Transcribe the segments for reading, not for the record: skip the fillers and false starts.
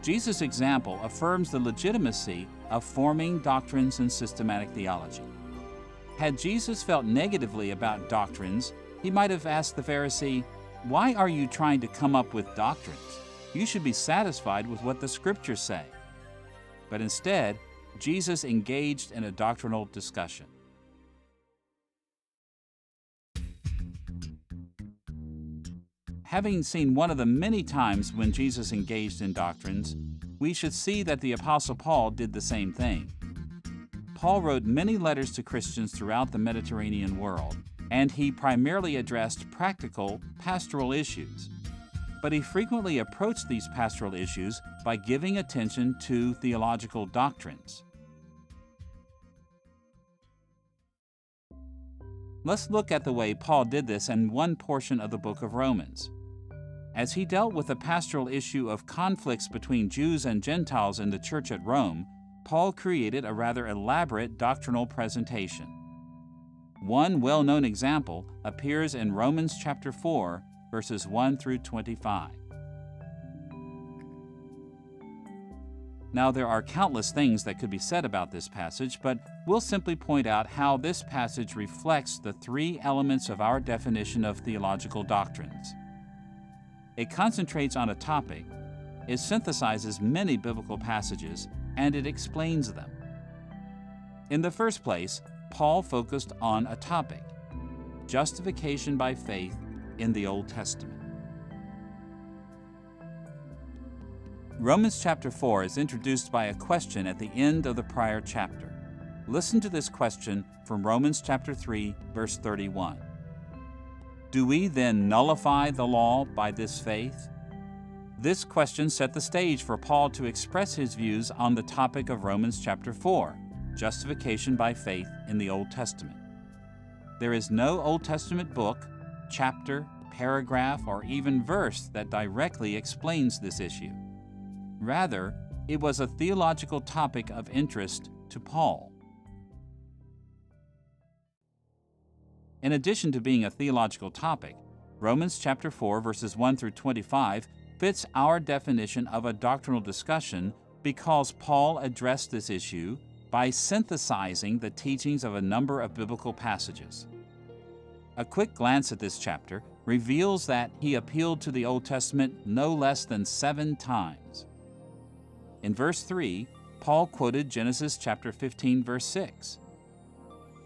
Jesus' example affirms the legitimacy of forming doctrines and systematic theology. Had Jesus felt negatively about doctrines, he might have asked the Pharisee, "Why are you trying to come up with doctrines? You should be satisfied with what the Scriptures say." But instead, Jesus engaged in a doctrinal discussion. Having seen one of the many times when Jesus engaged in doctrines, we should see that the Apostle Paul did the same thing. Paul wrote many letters to Christians throughout the Mediterranean world, and he primarily addressed practical, pastoral issues. But he frequently approached these pastoral issues by giving attention to theological doctrines. Let's look at the way Paul did this in one portion of the book of Romans. As he dealt with the pastoral issue of conflicts between Jews and Gentiles in the church at Rome, Paul created a rather elaborate doctrinal presentation. One well-known example appears in Romans chapter 4, verses 1 through 25. Now, there are countless things that could be said about this passage, but we'll simply point out how this passage reflects the three elements of our definition of theological doctrines. It concentrates on a topic, it synthesizes many biblical passages, and it explains them. In the first place, Paul focused on a topic: justification by faith in the Old Testament. Romans chapter 4 is introduced by a question at the end of the prior chapter. Listen to this question from Romans chapter 3, verse 31. Do we then nullify the law by this faith? This question set the stage for Paul to express his views on the topic of Romans chapter 4, justification by faith in the Old Testament. There is no Old Testament book, chapter, paragraph, or even verse that directly explains this issue. Rather, it was a theological topic of interest to Paul. In addition to being a theological topic, Romans chapter 4, verses 1 through 25 fits our definition of a doctrinal discussion because Paul addressed this issue by synthesizing the teachings of a number of biblical passages. A quick glance at this chapter reveals that he appealed to the Old Testament no less than 7 times. In verse 3, Paul quoted Genesis chapter 15, verse 6.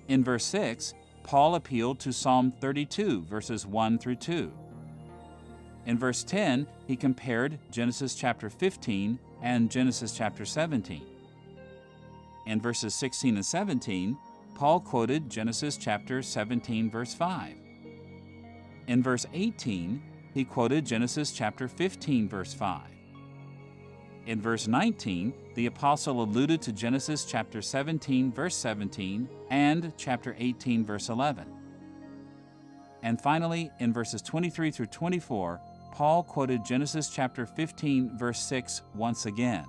In verse 6, Paul appealed to Psalm 32, verses 1 through 2. In verse 10, he compared Genesis chapter 15 and Genesis chapter 17. In verses 16 and 17, Paul quoted Genesis chapter 17, verse 5. In verse 18, he quoted Genesis chapter 15, verse 5. In verse 19, the apostle alluded to Genesis chapter 17, verse 17, and chapter 18, verse 11. And finally, in verses 23 through 24, Paul quoted Genesis chapter 15, verse 6 once again.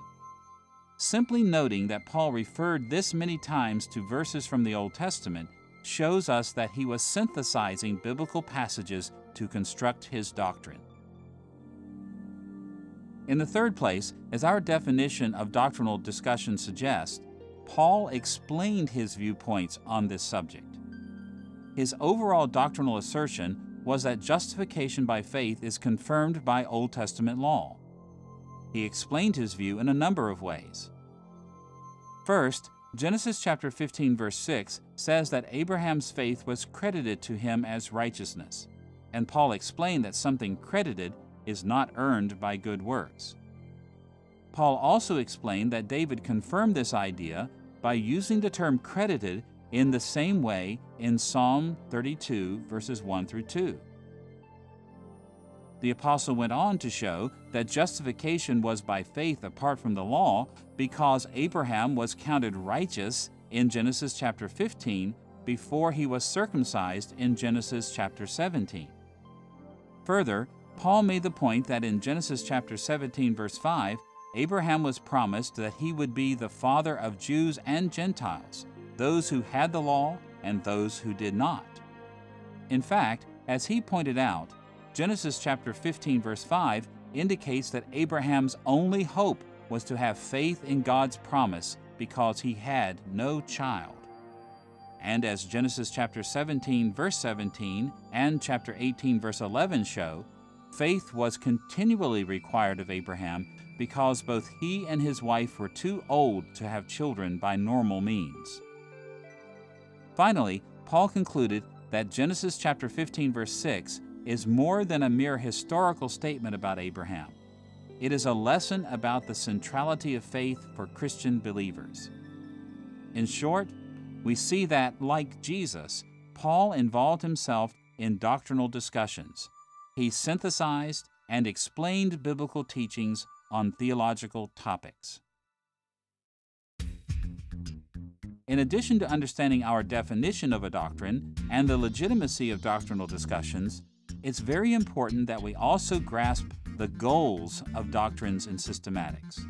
Simply noting that Paul referred this many times to verses from the Old Testament shows us that he was synthesizing biblical passages to construct his doctrine. In the third place, as our definition of doctrinal discussion suggests, Paul explained his viewpoints on this subject. His overall doctrinal assertion was that justification by faith is confirmed by Old Testament law. He explained his view in a number of ways. First, Genesis chapter 15, verse 6 says that Abraham's faith was credited to him as righteousness, and Paul explained that something credited is not earned by good works. Paul also explained that David confirmed this idea by using the term credited in the same way in Psalm 32, verses 1 through 2. The apostle went on to show that justification was by faith apart from the law because Abraham was counted righteous in Genesis chapter 15 before he was circumcised in Genesis chapter 17. Further, Paul made the point that in Genesis chapter 17, verse 5, Abraham was promised that he would be the father of Jews and Gentiles, those who had the law and those who did not. In fact, as he pointed out, Genesis chapter 15, verse 5 indicates that Abraham's only hope was to have faith in God's promise because he had no child. And as Genesis chapter 17, verse 17, and chapter 18, verse 11 show, faith was continually required of Abraham because both he and his wife were too old to have children by normal means. Finally, Paul concluded that Genesis chapter 15, verse 6 is more than a mere historical statement about Abraham. It is a lesson about the centrality of faith for Christian believers. In short, we see that, like Jesus, Paul involved himself in doctrinal discussions. He synthesized and explained biblical teachings on theological topics. In addition to understanding our definition of a doctrine and the legitimacy of doctrinal discussions, it's very important that we also grasp the goals of doctrines and systematics.